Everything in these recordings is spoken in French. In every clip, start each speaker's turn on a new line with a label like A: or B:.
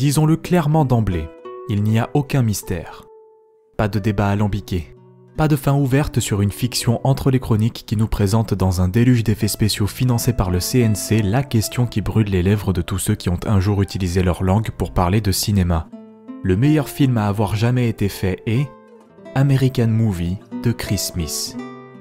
A: Disons-le clairement d'emblée, il n'y a aucun mystère. Pas de débat alambiqué. Pas de fin ouverte sur une fiction entre les chroniques qui nous présente dans un déluge d'effets spéciaux financés par le CNC la question qui brûle les lèvres de tous ceux qui ont un jour utilisé leur langue pour parler de cinéma. Le meilleur film à avoir jamais été fait est American Movie de Chris Smith.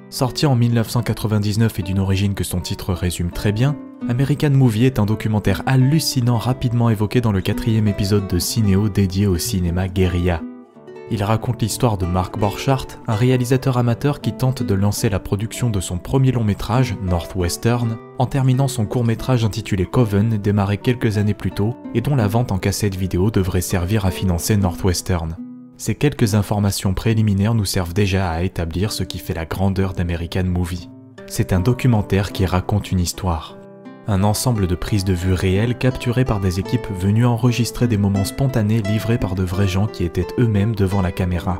A: Sorti en 1999 et d'une origine que son titre résume très bien, American Movie est un documentaire hallucinant rapidement évoqué dans le 4e épisode de Cinéo dédié au cinéma guérilla. Il raconte l'histoire de Mark Borchardt, un réalisateur amateur qui tente de lancer la production de son premier long métrage, Northwestern, en terminant son court métrage intitulé Coven, démarré quelques années plus tôt, et dont la vente en cassette vidéo devrait servir à financer Northwestern. Ces quelques informations préliminaires nous servent déjà à établir ce qui fait la grandeur d'American Movie. C'est un documentaire qui raconte une histoire. Un ensemble de prises de vue réelles capturées par des équipes venues enregistrer des moments spontanés livrés par de vrais gens qui étaient eux-mêmes devant la caméra.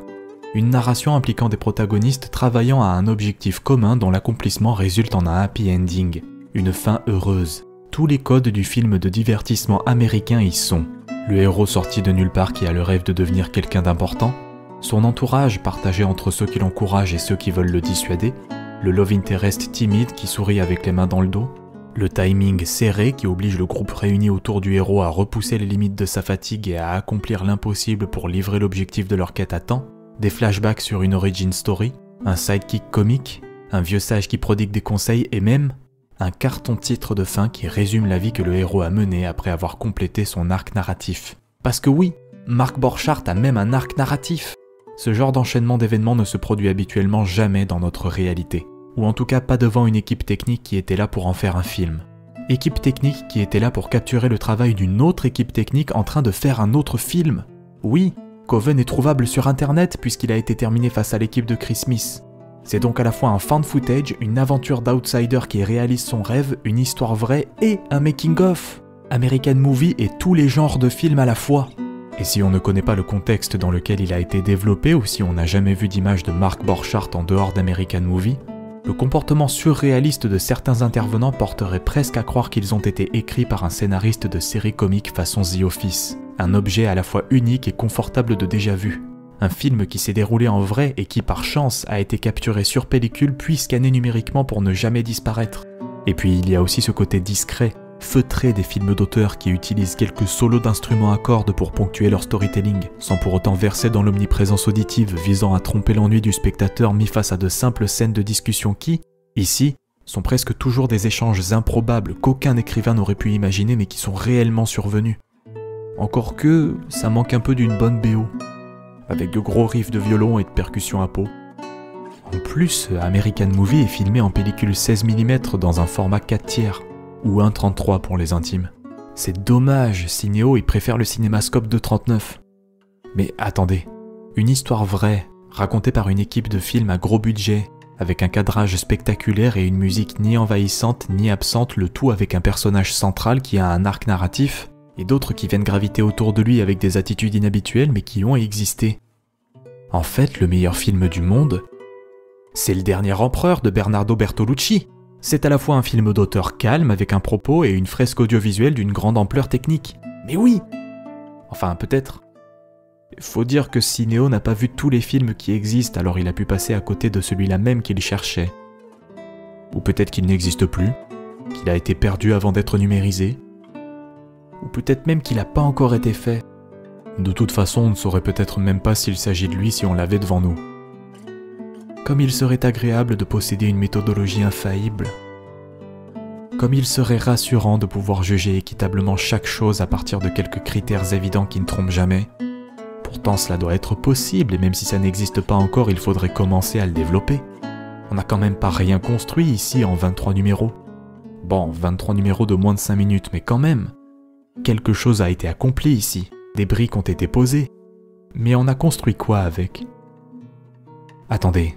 A: Une narration impliquant des protagonistes travaillant à un objectif commun dont l'accomplissement résulte en un happy ending, une fin heureuse. Tous les codes du film de divertissement américain y sont. Le héros sorti de nulle part qui a le rêve de devenir quelqu'un d'important, son entourage partagé entre ceux qui l'encouragent et ceux qui veulent le dissuader, le love interest timide qui sourit avec les mains dans le dos, le timing serré qui oblige le groupe réuni autour du héros à repousser les limites de sa fatigue et à accomplir l'impossible pour livrer l'objectif de leur quête à temps, des flashbacks sur une origin story, un sidekick comique, un vieux sage qui prodigue des conseils et même un carton-titre de fin qui résume la vie que le héros a menée après avoir complété son arc narratif. Parce que oui, Mark Borchardt a même un arc narratif. Ce genre d'enchaînement d'événements ne se produit habituellement jamais dans notre réalité. Ou en tout cas pas devant une équipe technique qui était là pour en faire un film. Équipe technique qui était là pour capturer le travail d'une autre équipe technique en train de faire un autre film. Oui, Coven est trouvable sur internet puisqu'il a été terminé face à l'équipe de Chris Smith. C'est donc à la fois un found footage, une aventure d'outsider qui réalise son rêve, une histoire vraie et un making-of. American Movie est tous les genres de films à la fois. Et si on ne connaît pas le contexte dans lequel il a été développé ou si on n'a jamais vu d'image de Mark Borchardt en dehors d'American Movie, le comportement surréaliste de certains intervenants porterait presque à croire qu'ils ont été écrits par un scénariste de série comique façon The Office, un objet à la fois unique et confortable de déjà-vu. Un film qui s'est déroulé en vrai et qui, par chance, a été capturé sur pellicule puis scanné numériquement pour ne jamais disparaître. Et puis il y a aussi ce côté discret, feutré des films d'auteur qui utilisent quelques solos d'instruments à cordes pour ponctuer leur storytelling, sans pour autant verser dans l'omniprésence auditive visant à tromper l'ennui du spectateur mis face à de simples scènes de discussion qui, ici, sont presque toujours des échanges improbables qu'aucun écrivain n'aurait pu imaginer mais qui sont réellement survenus. Encore que, ça manque un peu d'une bonne BO, avec de gros riffs de violon et de percussions à peau. En plus, American Movie est filmé en pellicule 16 mm dans un format 4/3, ou 1.33 pour les intimes. C'est dommage, Cinéo il préfère le cinémascope 2.39. Mais attendez, une histoire vraie, racontée par une équipe de films à gros budget, avec un cadrage spectaculaire et une musique ni envahissante ni absente, le tout avec un personnage central qui a un arc narratif, et d'autres qui viennent graviter autour de lui avec des attitudes inhabituelles mais qui ont existé. En fait, le meilleur film du monde, c'est Le Dernier Empereur de Bernardo Bertolucci. C'est à la fois un film d'auteur calme avec un propos et une fresque audiovisuelle d'une grande ampleur technique. Mais oui! Enfin, peut-être. Faut dire que Cinéo n'a pas vu tous les films qui existent, alors il a pu passer à côté de celui-là même qu'il cherchait. Ou peut-être qu'il n'existe plus, qu'il a été perdu avant d'être numérisé. Ou peut-être même qu'il n'a pas encore été fait. De toute façon, on ne saurait peut-être même pas s'il s'agit de lui si on l'avait devant nous. Comme il serait agréable de posséder une méthodologie infaillible. Comme il serait rassurant de pouvoir juger équitablement chaque chose à partir de quelques critères évidents qui ne trompent jamais. Pourtant, cela doit être possible, et même si ça n'existe pas encore, il faudrait commencer à le développer. On n'a quand même pas rien construit ici en 23 numéros. Bon, 23 numéros de moins de 5 minutes, mais quand même. Quelque chose a été accompli ici. Des briques ont été posées. Mais on a construit quoi avec ? Attendez.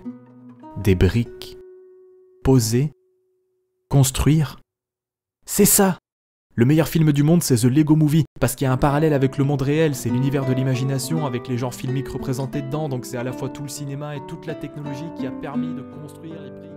A: Des briques posées, construire. C'est ça! Le meilleur film du monde, c'est The Lego Movie, parce qu'il y a un parallèle avec le monde réel, c'est l'univers de l'imagination avec les genres filmiques représentés dedans, donc c'est à la fois tout le cinéma et toute la technologie qui a permis de construire les briques.